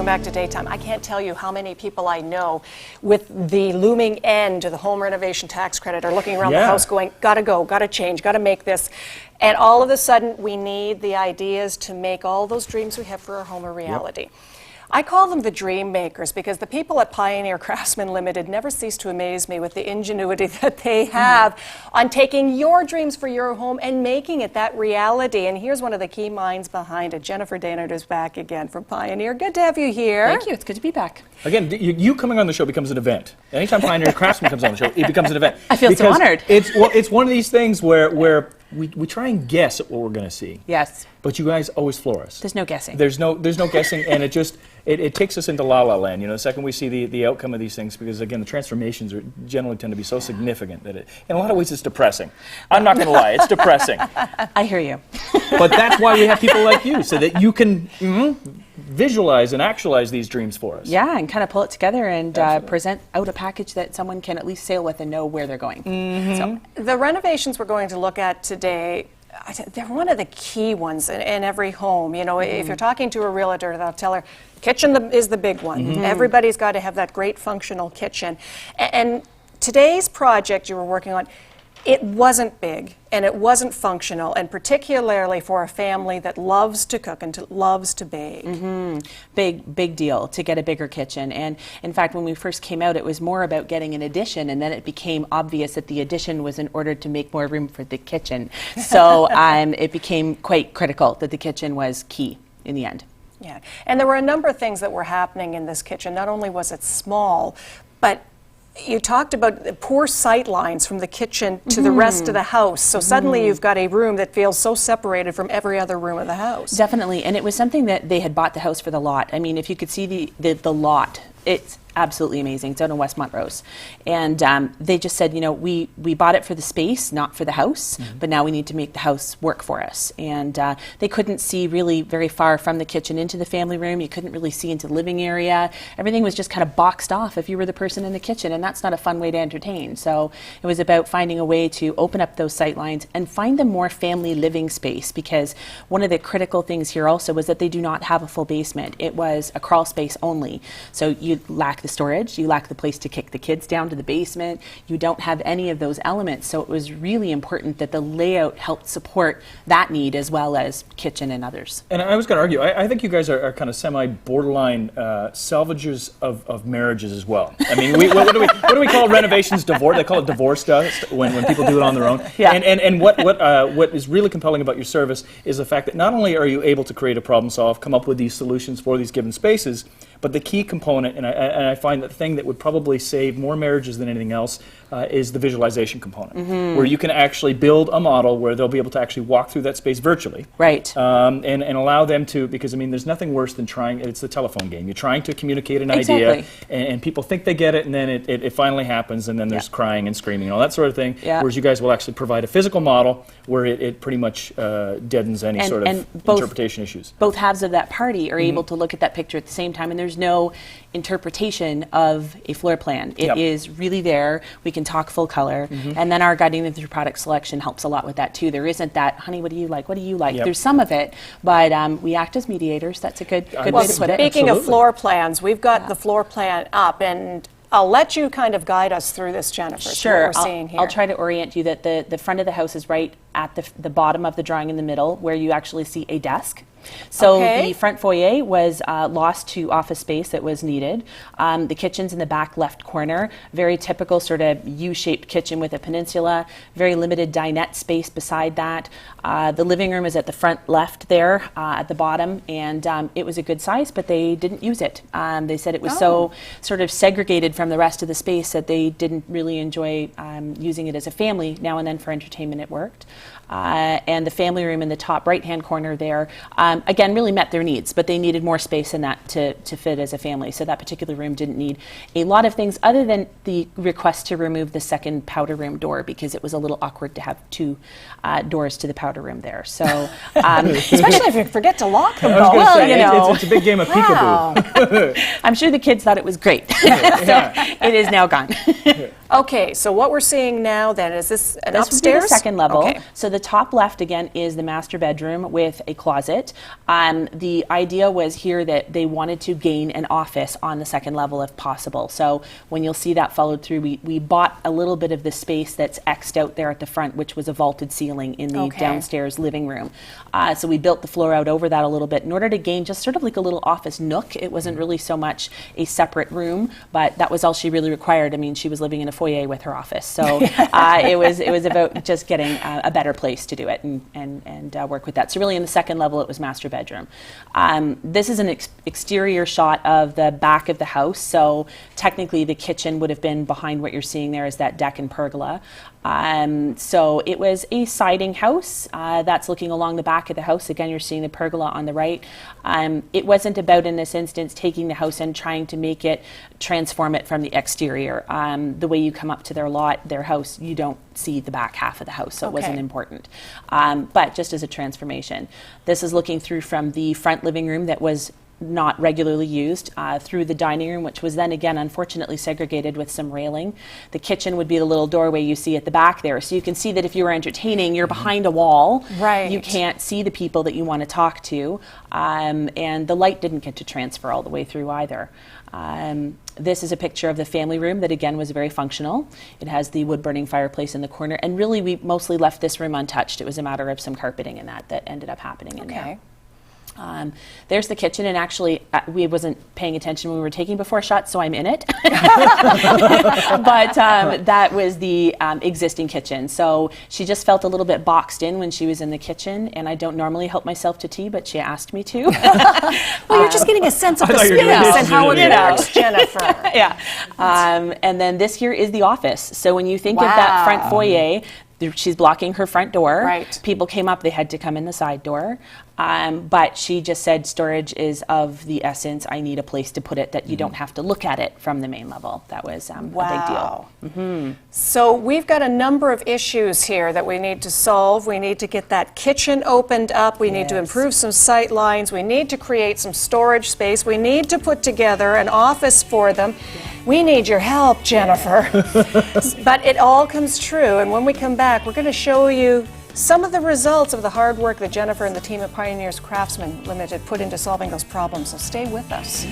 back to daytime, I can't tell you how many people I know with the looming end to the home renovation tax credit are looking around the house going, gotta go, gotta change, gotta make this. And all of a sudden, we need the ideas to make all those dreams we have for our home a reality. Yep. I call them the dream makers because the people at Pioneer Craftsman Limited never cease to amaze me with the ingenuity that they have on taking your dreams for your home and making it that reality. And here's one of the key minds behind it. Jennifer Daynard is back again from Pioneer. Good to have you here. Thank you. It's good to be back. Again, you coming on the show becomes an event. Anytime Pioneer Craftsman comes on the show, it becomes an event. I feel so honored. It's one of these things where we try and guess at what we're going to see. Yes. But you guys always floor us. There's no guessing. There's no guessing, and it takes us into la la land. You know, the second we see the outcome of these things, because again, the transformations generally tend to be so significant that in a lot of ways it's depressing. I'm not going to lie, it's depressing. I hear you. But that's why we have people like you, so that you can visualize and actualize these dreams for us. Yeah, and kind of pull it together and present out a package that someone can at least sail with and know where they're going. So the renovations we're going to look at today, they're one of the key ones in every home. You know, if you're talking to a realtor, they'll tell her, kitchen is the big one. Everybody's got to have that great functional kitchen. And today's project you were working on, it wasn't big and it wasn't functional, and particularly for a family that loves to cook and loves to bake. Big deal to get a bigger kitchen. And in fact, when we first came out, it was more about getting an addition, and then it became obvious that the addition was in order to make more room for the kitchen. So it became quite critical that the kitchen was key in the end. Yeah, and there were a number of things that were happening in this kitchen. Not only was it small, but you talked about the poor sight lines from the kitchen to the rest of the house. So suddenly you've got a room that feels so separated from every other room of the house. Definitely, and it was something that they had bought the house for the lot. I mean, if you could see the lot, it's absolutely amazing. It's out in West Montrose. And they just said, you know, we bought it for the space, not for the house, but now we need to make the house work for us. And they couldn't see really very far from the kitchen into the family room. You couldn't really see into the living area. Everything was just kind of boxed off if you were the person in the kitchen, and that's not a fun way to entertain. So it was about finding a way to open up those sight lines and find them more family living space, because one of the critical things here also was that they do not have a full basement. It was a crawl space only. So you lack the storage, you lack the place to kick the kids down to the basement, you don't have any of those elements. So it was really important that the layout helped support that need as well as kitchen and others. And I was going to argue, I think you guys are kind of semi-borderline salvagers of marriages as well. I mean, what do we call renovations? Divorce? They call it divorce dust when people do it on their own. Yeah. And what is really compelling about your service is the fact that not only are you able to create a problem solve, come up with these solutions for these given spaces, but the key component, and I find that the thing that would probably save more marriages than anything else, is the visualization component, where you can actually build a model where they'll be able to actually walk through that space virtually. Right. And allow them to, because I mean, there's nothing worse than trying, it's the telephone game. You're trying to communicate an idea, and people think they get it, and then it finally happens, and then there's crying and screaming and all that sort of thing, whereas you guys will actually provide a physical model where it pretty much deadens any sort of interpretation issues. Both halves of that party are able to look at that picture at the same time, and there's no interpretation of a floor plan. It is really there. We can talk full color, and then our guiding them through product selection helps a lot with that too. There isn't that, honey, what do you like? What do you like? There's some of it, but we act as mediators. That's a good way to put it. Speaking of floor plans, we've got the floor plan up, and I'll let you kind of guide us through this, Jennifer. Sure. What we're seeing here. I'll try to orient you that the front of the house is right at the bottom of the drawing in the middle, where you actually see a desk. So the front foyer was lost to office space that was needed. The kitchen's in the back left corner, very typical sort of U-shaped kitchen with a peninsula, very limited dinette space beside that. The living room is at the front left there at the bottom, and it was a good size, but they didn't use it. They said it was so sort of segregated from the rest of the space that they didn't really enjoy using it as a family. Now and then for entertainment it worked. And the family room in the top right-hand corner there, again, really met their needs, but they needed more space in that to fit as a family. So that particular room didn't need a lot of things other than the request to remove the second powder room door, because it was a little awkward to have two doors to the powder room there. So, especially if you forget to lock them. Well, you know, it's a big game of peekaboo. I'm sure the kids thought it was great. So it is now gone. Okay, so what we're seeing now then, is this an This upstairs? would be the second level. Okay. So the top left again is the master bedroom with a closet. The idea was here that they wanted to gain an office on the second level if possible. So when you'll see that followed through, we bought a little bit of the space that's X'd out there at the front, which was a vaulted ceiling in the downstairs living room. So we built the floor out over that a little bit in order to gain just sort of like a little office nook. It wasn't really so much a separate room, but that was all she really required. I mean, she was living in a foyer with her office, so it was about just getting a better place to do it and work with that. So really, in the second level, it was master bedroom. This is an exterior shot of the back of the house. So technically, the kitchen would have been behind what you're seeing there is that deck and pergola. So it was a siding house that's looking along the back of the house. Again, you're seeing the pergola on the right. It wasn't about, in this instance, taking the house and trying to make it, transform it from the exterior. The way you come up to their lot, their house, you don't see the back half of the house, so it wasn't important. But just as a transformation. This is looking through from the front living room that was not regularly used, through the dining room, which was then again unfortunately segregated with some railing. The kitchen would be the little doorway you see at the back there, so you can see that if you were entertaining, you're behind a wall. Right. You can't see the people that you want to talk to, and the light didn't get to transfer all the way through either. This is a picture of the family room that again was very functional. It has the wood burning fireplace in the corner, and really we mostly left this room untouched. It was a matter of some carpeting in that ended up happening in there. There's the kitchen, and actually we wasn't paying attention when we were taking before shots, so I'm in it. But that was the existing kitchen. So she just felt a little bit boxed in when she was in the kitchen, and I don't normally help myself to tea, but she asked me to. Well, you're just getting a sense of the thought you were gonna space do and how it something. works, Jennifer. Yeah. And then this here is the office. So when you think of that front foyer, she's blocking her front door. Right. People came up, they had to come in the side door. But she just said storage is of the essence. I need a place to put it that you don't have to look at it from the main level. That was a big deal. So we've got a number of issues here that we need to solve. We need to get that kitchen opened up. We need to improve some sight lines. We need to create some storage space. We need to put together an office for them. We need your help, Jennifer. But it all comes true. And when we come back, we're going to show you some of the results of the hard work that Jennifer and the team at Pioneers Craftsman Limited put into solving those problems. So stay with us.